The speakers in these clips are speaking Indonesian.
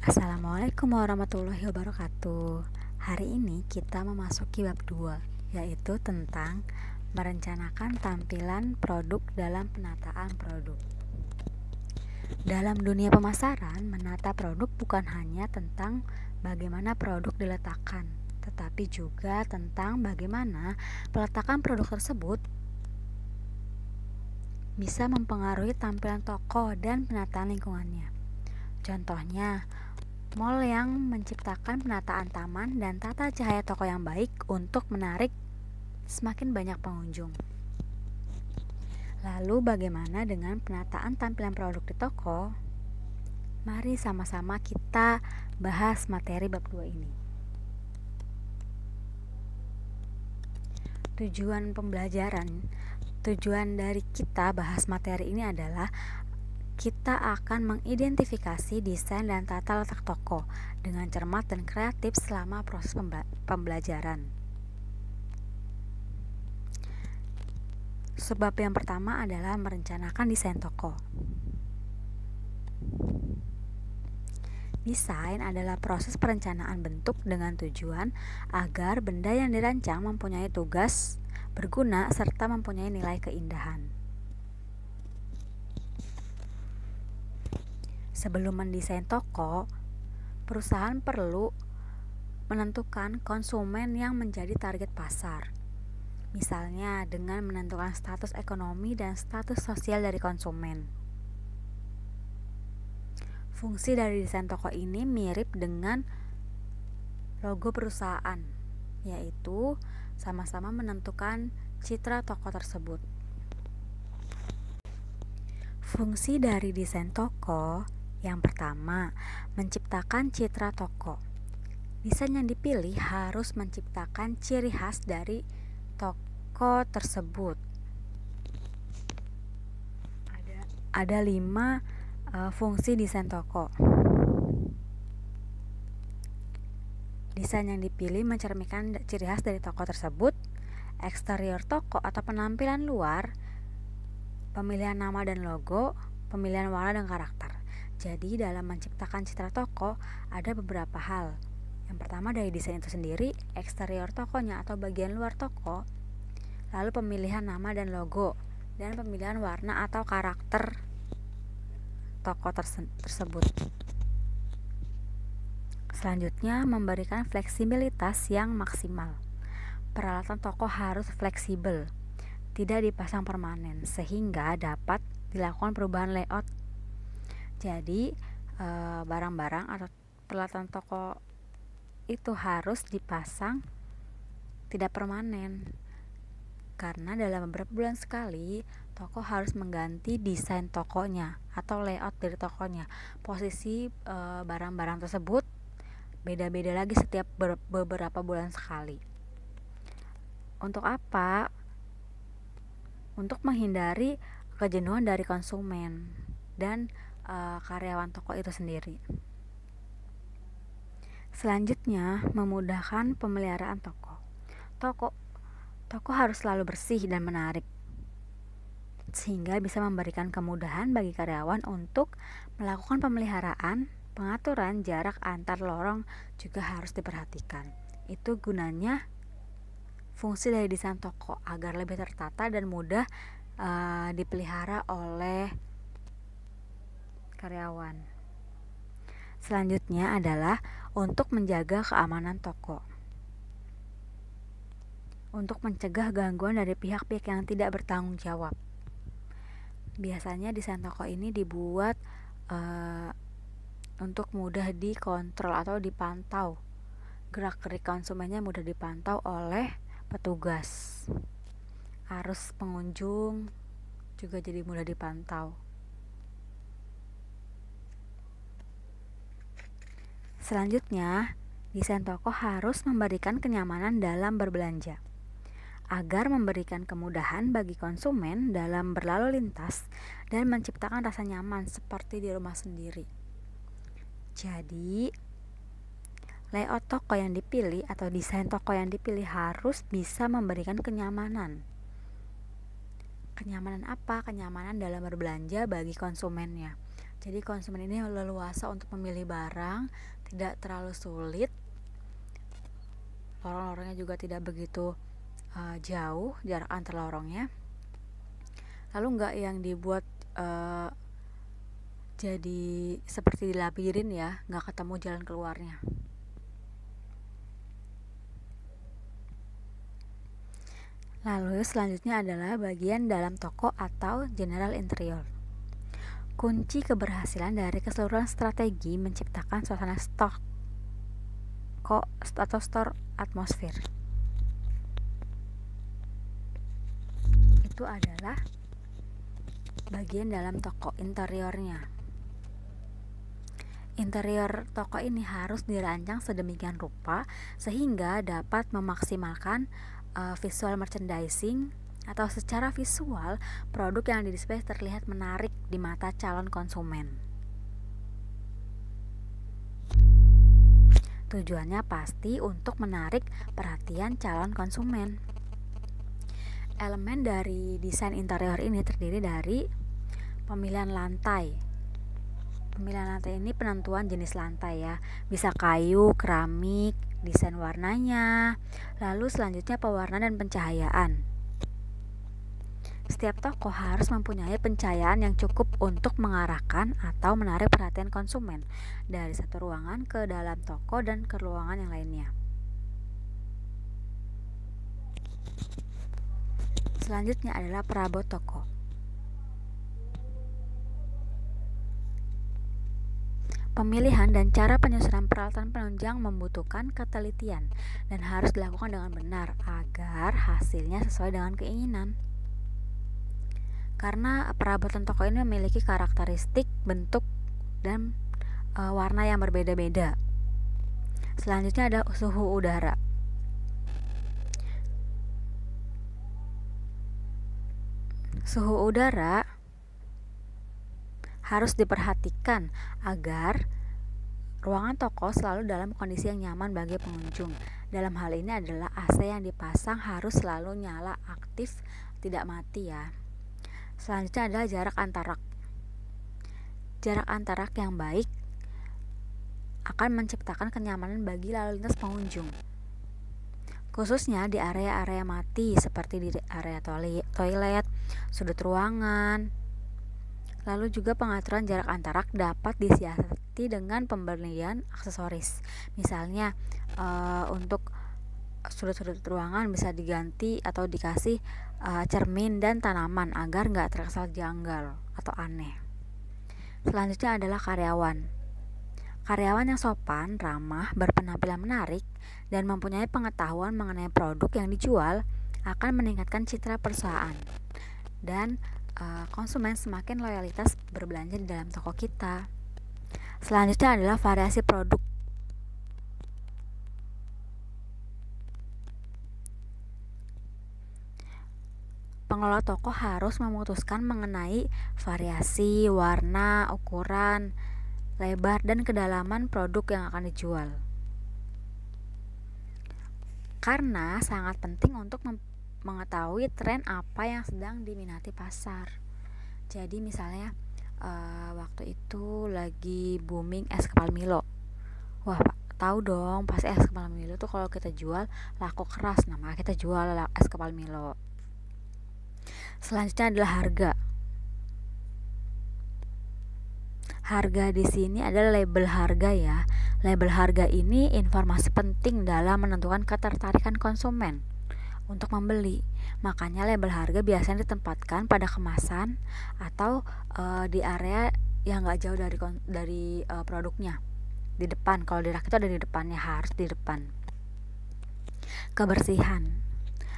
Assalamualaikum warahmatullahi wabarakatuh. Hari ini kita memasuki bab 2, yaitu tentang merencanakan tampilan produk dalam penataan produk. Dalam dunia pemasaran, menata produk bukan hanya tentang bagaimana produk diletakkan, tetapi juga tentang bagaimana peletakan produk tersebut bisa mempengaruhi tampilan toko dan penataan lingkungannya. Contohnya, mall yang menciptakan penataan taman dan tata cahaya toko yang baik untuk menarik semakin banyak pengunjung. Lalu bagaimana dengan penataan tampilan produk di toko? Mari sama-sama kita bahas materi bab 2 ini. Tujuan dari kita bahas materi ini adalah kita akan mengidentifikasi desain dan tata letak toko dengan cermat dan kreatif selama proses pembelajaran. Sebab yang pertama adalah merencanakan desain toko. Desain adalah proses perencanaan bentuk dengan tujuan agar benda yang dirancang mempunyai tugas, berguna, serta mempunyai nilai keindahan. Sebelum mendesain toko, perusahaan perlu menentukan konsumen yang menjadi target pasar. Misalnya dengan menentukan status ekonomi dan status sosial dari konsumen. Fungsi dari desain toko ini mirip dengan logo perusahaan, yaitu sama-sama menentukan citra toko tersebut. Fungsi dari desain toko yang pertama, menciptakan citra toko. Desain yang dipilih harus menciptakan ciri khas dari toko tersebut. Ada 5 fungsi desain toko. Desain yang dipilih mencerminkan ciri khas dari toko tersebut, eksterior toko atau penampilan luar, pemilihan nama dan logo, pemilihan warna dan karakter. Jadi dalam menciptakan citra toko ada beberapa hal. Yang pertama dari desain itu sendiri, eksterior tokonya atau bagian luar toko, lalu pemilihan nama dan logo, dan pemilihan warna atau karakter toko tersebut. Selanjutnya, memberikan fleksibilitas yang maksimal. Peralatan toko harus fleksibel, tidak dipasang permanen, sehingga dapat dilakukan perubahan layout. Jadi barang-barang atau peralatan toko itu harus dipasang tidak permanen, karena dalam beberapa bulan sekali toko harus mengganti desain tokonya atau layout dari tokonya. Posisi barang-barang tersebut beda-beda lagi setiap beberapa bulan sekali. Untuk apa? Untuk menghindari kejenuhan dari konsumen dan karyawan toko itu sendiri. Selanjutnya, memudahkan pemeliharaan toko. Toko harus selalu bersih dan menarik, sehingga bisa memberikan kemudahan bagi karyawan untuk melakukan pemeliharaan. Pengaturan jarak antar lorong juga harus diperhatikan. Itu gunanya fungsi dari desain toko agar lebih tertata dan mudah dipelihara oleh karyawan. Selanjutnya adalah untuk menjaga keamanan toko. Untuk mencegah gangguan dari pihak-pihak yang tidak bertanggung jawab. Biasanya desain toko ini dibuat untuk mudah dikontrol atau dipantau. Gerak-gerik konsumennya mudah dipantau oleh petugas. Arus pengunjung juga jadi mudah dipantau. Selanjutnya, desain toko harus memberikan kenyamanan dalam berbelanja, agar memberikan kemudahan bagi konsumen dalam berlalu lintas dan menciptakan rasa nyaman seperti di rumah sendiri. Jadi, layout toko yang dipilih atau desain toko yang dipilih harus bisa memberikan kenyamanan. Kenyamanan apa? Kenyamanan dalam berbelanja bagi konsumennya. Jadi konsumen ini leluasa untuk memilih barang, tidak terlalu sulit. Lorong-lorongnya juga tidak begitu jauh jarak antar lorongnya. Lalu nggak yang dibuat jadi seperti di labirin ya, nggak ketemu jalan keluarnya. Lalu selanjutnya adalah bagian dalam toko atau general interior. Kunci keberhasilan dari keseluruhan strategi menciptakan suasana toko atau store atmosfer itu adalah bagian dalam toko, interiornya. Interior toko ini harus dirancang sedemikian rupa sehingga dapat memaksimalkan visual merchandising atau secara visual produk yang didisplay terlihat menarik di mata calon konsumen. Tujuannya pasti untuk menarik perhatian calon konsumen. Elemen dari desain interior ini terdiri dari pemilihan lantai. Pemilihan lantai ini penentuan jenis lantai ya, bisa kayu, keramik, desain warnanya, lalu selanjutnya pewarna dan pencahayaan. Setiap toko harus mempunyai pencahayaan yang cukup untuk mengarahkan atau menarik perhatian konsumen dari satu ruangan ke dalam toko dan ke ruangan yang lainnya. Selanjutnya adalah perabot toko. Pemilihan dan cara penyusunan peralatan penunjang membutuhkan ketelitian dan harus dilakukan dengan benar agar hasilnya sesuai dengan keinginan. Karena perabotan toko ini memiliki karakteristik bentuk dan warna yang berbeda-beda. Selanjutnya ada suhu udara. Suhu udara harus diperhatikan agar ruangan toko selalu dalam kondisi yang nyaman bagi pengunjung. Dalam hal ini adalah AC yang dipasang harus selalu nyala aktif, tidak mati ya. Selanjutnya adalah jarak antar rak. Jarak antar rak yang baik akan menciptakan kenyamanan bagi lalu lintas pengunjung, khususnya di area-area mati seperti di area toilet, sudut ruangan. Lalu juga pengaturan jarak antar rak dapat disiasati dengan pembelian aksesoris. Misalnya untuk sudut-sudut ruangan bisa diganti atau dikasih cermin dan tanaman agar nggak terkesan janggal atau aneh. Selanjutnya adalah karyawan. Karyawan yang sopan, ramah, berpenampilan menarik, dan mempunyai pengetahuan mengenai produk yang dijual akan meningkatkan citra perusahaan dan konsumen semakin loyalitas berbelanja di dalam toko kita. Selanjutnya adalah variasi produk. Pengelola toko harus memutuskan mengenai variasi, warna, ukuran, lebar, dan kedalaman produk yang akan dijual. Karena sangat penting untuk mengetahui tren apa yang sedang diminati pasar. Jadi misalnya waktu itu lagi booming es kepal Milo. Wah, tahu dong pasti es kepal Milo tuh kalau kita jual laku keras, namanya kita jual es kepal Milo. Selanjutnya adalah harga. Harga di sini adalah label harga ya. Label harga ini informasi penting dalam menentukan ketertarikan konsumen untuk membeli. Makanya label harga biasanya ditempatkan pada kemasan atau di area yang nggak jauh dari produknya. Di depan, kalau di rak itu ada di depannya, harus di depan. Kebersihan.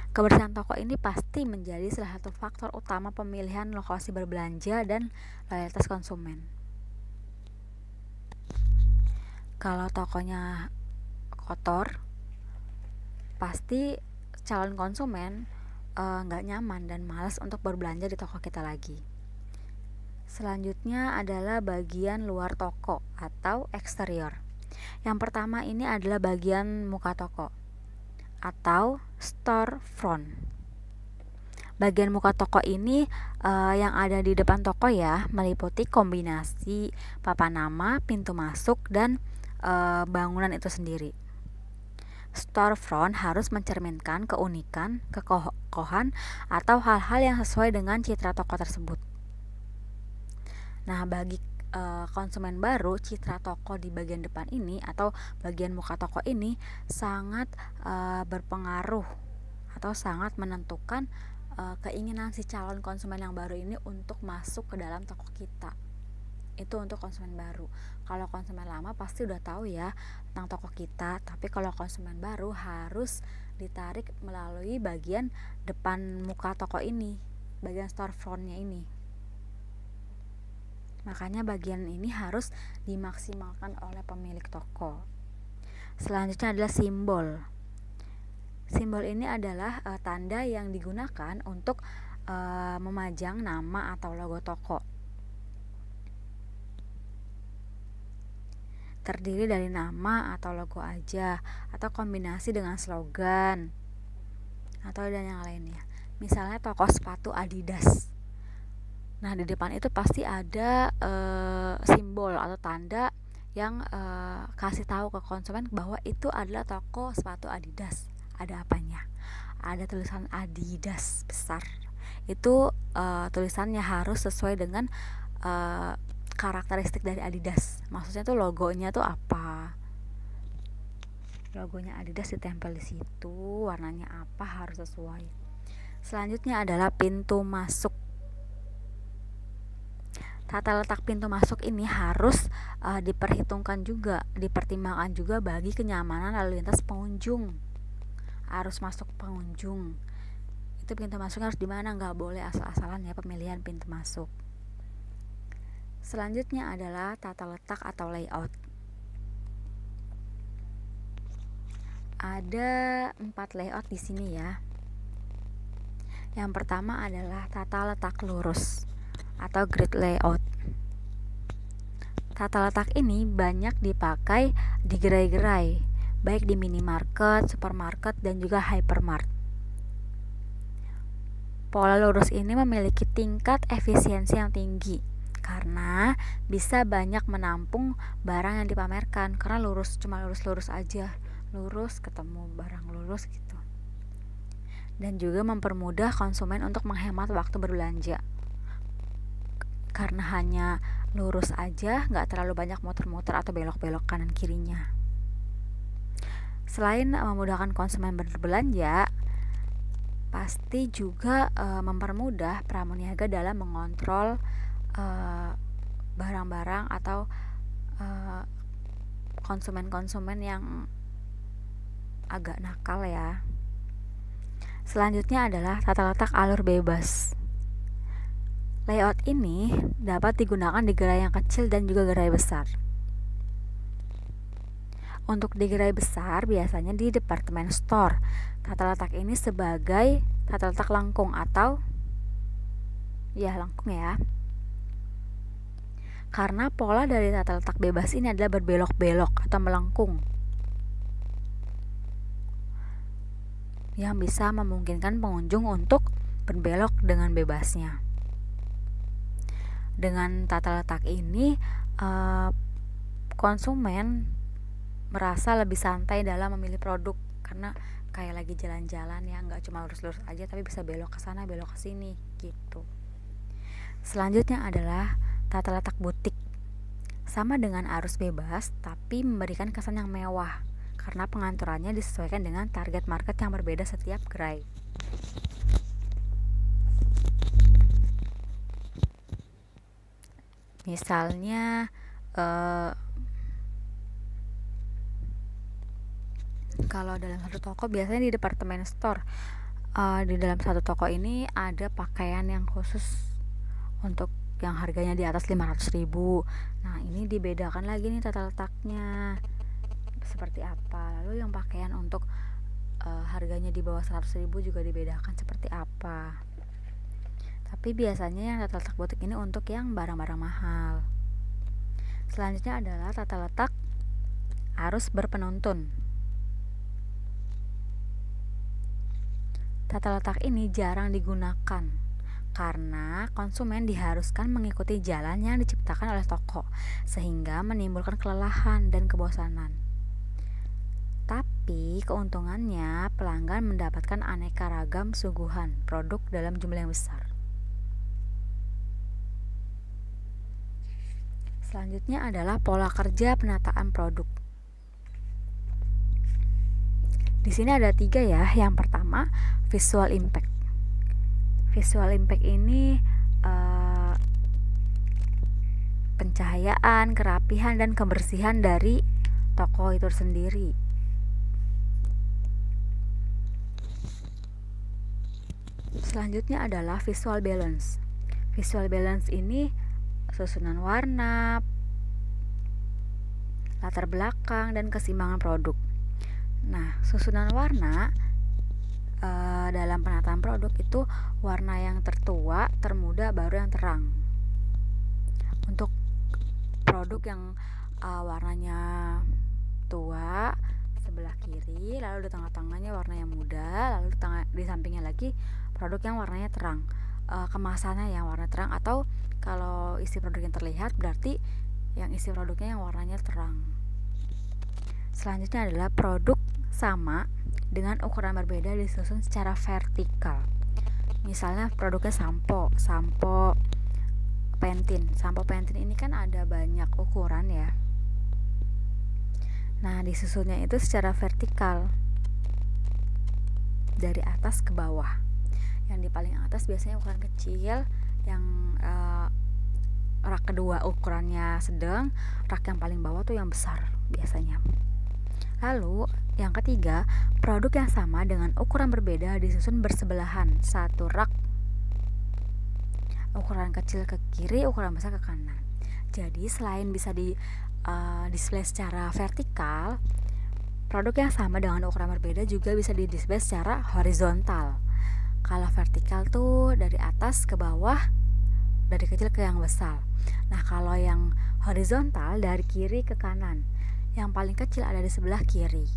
Kebersihan toko ini pasti menjadi salah satu faktor utama pemilihan lokasi berbelanja dan loyalitas konsumen. Kalau tokonya kotor, pasti calon konsumen nggak nyaman dan malas untuk berbelanja di toko kita lagi. Selanjutnya adalah bagian luar toko atau eksterior. Yang pertama ini adalah bagian muka toko atau store front. Bagian muka toko ini yang ada di depan toko ya, meliputi kombinasi papan nama, pintu masuk, dan bangunan itu sendiri. Storefront harus mencerminkan keunikan, kekokohan, atau hal-hal yang sesuai dengan citra toko tersebut. Nah, bagi konsumen baru, citra toko di bagian depan ini atau bagian muka toko ini sangat berpengaruh atau sangat menentukan keinginan si calon konsumen yang baru ini untuk masuk ke dalam toko kita. Itu untuk konsumen baru. Kalau konsumen lama pasti udah tahu ya tentang toko kita, tapi kalau konsumen baru harus ditarik melalui bagian depan muka toko ini, bagian storefrontnya ini. Makanya bagian ini harus dimaksimalkan oleh pemilik toko. Selanjutnya adalah simbol. Simbol ini adalah tanda yang digunakan untuk memajang nama atau logo toko. Terdiri dari nama atau logo aja, atau kombinasi dengan slogan, atau dan yang lainnya. Misalnya toko sepatu Adidas. Nah, di depan itu pasti ada simbol atau tanda yang kasih tahu ke konsumen bahwa itu adalah toko sepatu Adidas. Ada apanya? Ada tulisan Adidas besar. Itu tulisannya harus sesuai dengan karakteristik dari Adidas. Maksudnya tuh logonya tuh apa? Logonya Adidas ditempel di situ, warnanya apa harus sesuai. Selanjutnya adalah pintu masuk. Tata letak pintu masuk ini harus diperhitungkan juga, dipertimbangkan juga bagi kenyamanan lalu lintas pengunjung. Harus masuk pengunjung. Itu pintu masuk harus di mana, nggak boleh asal-asalan ya pemilihan pintu masuk. Selanjutnya adalah tata letak atau layout. Ada 4 layout di sini ya. Yang pertama adalah tata letak lurus atau grid layout. Tata letak ini banyak dipakai di gerai-gerai, baik di minimarket, supermarket, dan juga hypermart. Pola lurus ini memiliki tingkat efisiensi yang tinggi karena bisa banyak menampung barang yang dipamerkan, karena lurus, cuma lurus-lurus aja, lurus ketemu barang lurus gitu. Dan juga mempermudah konsumen untuk menghemat waktu berbelanja, karena hanya lurus aja, nggak terlalu banyak muter-muter atau belok-belok kanan kirinya. Selain memudahkan konsumen berbelanja, pasti juga mempermudah pramuniaga dalam mengontrol barang-barang atau konsumen-konsumen yang agak nakal ya. Selanjutnya adalah tata letak alur bebas. Layout ini dapat digunakan di gerai yang kecil dan juga gerai besar. Untuk di gerai besar biasanya di departemen store. Tata letak ini sebagai tata letak lengkung atau lengkung ya. Karena pola dari tata letak bebas ini adalah berbelok-belok atau melengkung, yang bisa memungkinkan pengunjung untuk berbelok dengan bebasnya. Dengan tata letak ini, konsumen merasa lebih santai dalam memilih produk, karena kayak lagi jalan-jalan ya, nggak cuma lurus-lurus aja tapi bisa belok ke sana, belok ke sini gitu. Selanjutnya adalah tata letak butik. Sama dengan arus bebas, tapi memberikan kesan yang mewah karena pengaturannya disesuaikan dengan target market yang berbeda setiap gerai. Misalnya kalau dalam satu toko biasanya di departemen store, di dalam satu toko ini ada pakaian yang khusus untuk yang harganya di atas 500.000. Nah, ini dibedakan lagi nih tata letaknya seperti apa. Lalu yang pakaian untuk harganya di bawah 100.000 juga dibedakan seperti apa. Tapi biasanya yang tata letak butik ini untuk yang barang-barang mahal. Selanjutnya adalah tata letak arus berpenuntun. Tata letak ini jarang digunakan karena konsumen diharuskan mengikuti jalan yang diciptakan oleh toko, sehingga menimbulkan kelelahan dan kebosanan. Tapi keuntungannya, pelanggan mendapatkan aneka ragam suguhan produk dalam jumlah yang besar. Selanjutnya adalah pola kerja penataan produk. Di sini ada 3 ya. Yang pertama, visual impact. Visual impact ini pencahayaan, kerapihan, dan kebersihan dari toko itu sendiri. Selanjutnya adalah visual balance. Visual balance ini susunan warna, latar belakang, dan keseimbangan produk. Nah, susunan warna dalam penataan produk itu warna yang tertua, termuda, baru yang terang. Untuk produk yang warnanya tua sebelah kiri, lalu di tengah-tengahnya warna yang muda, lalu di sampingnya lagi produk yang warnanya terang. Kemasannya yang warna terang, atau kalau isi produk yang terlihat berarti yang isi produknya yang warnanya terang. Selanjutnya adalah produk sama dengan ukuran berbeda disusun secara vertikal. Misalnya produknya sampo Pantene. Sampo Pantene ini kan ada banyak ukuran ya. Nah, disusunnya itu secara vertikal dari atas ke bawah. Yang di paling atas biasanya ukuran kecil, yang rak kedua ukurannya sedang, rak yang paling bawah tuh yang besar biasanya. Lalu yang ketiga, produk yang sama dengan ukuran berbeda disusun bersebelahan, satu rak, ukuran kecil ke kiri, ukuran besar ke kanan. Jadi selain bisa display secara vertikal, produk yang sama dengan ukuran berbeda juga bisa display secara horizontal. Kalau vertikal tuh dari atas ke bawah, dari kecil ke yang besar. Nah, kalau yang horizontal dari kiri ke kanan, yang paling kecil ada di sebelah kiri.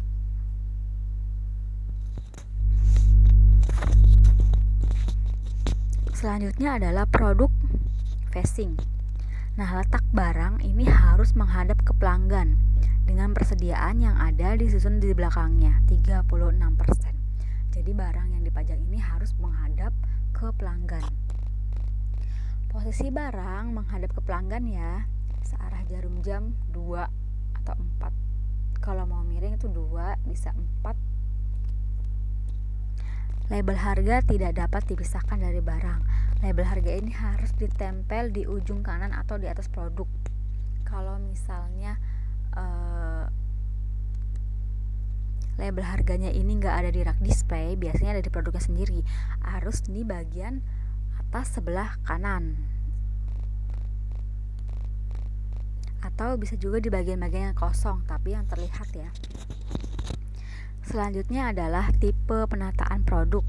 Selanjutnya adalah produk facing. Nah, letak barang ini harus menghadap ke pelanggan dengan persediaan yang ada disusun di belakangnya 36%. Jadi barang yang dipajang ini harus menghadap ke pelanggan. Posisi barang menghadap ke pelanggan ya, searah jarum jam 2 atau 4. Kalau mau miring itu 2, bisa 4. Label harga tidak dapat dipisahkan dari barang. Label harga ini harus ditempel di ujung kanan atau di atas produk. Kalau misalnya label harganya ini nggak ada di rak display, biasanya ada di produknya sendiri, harus di bagian atas sebelah kanan, atau bisa juga di bagian-bagian yang kosong tapi yang terlihat ya. Selanjutnya adalah tipe penataan produk.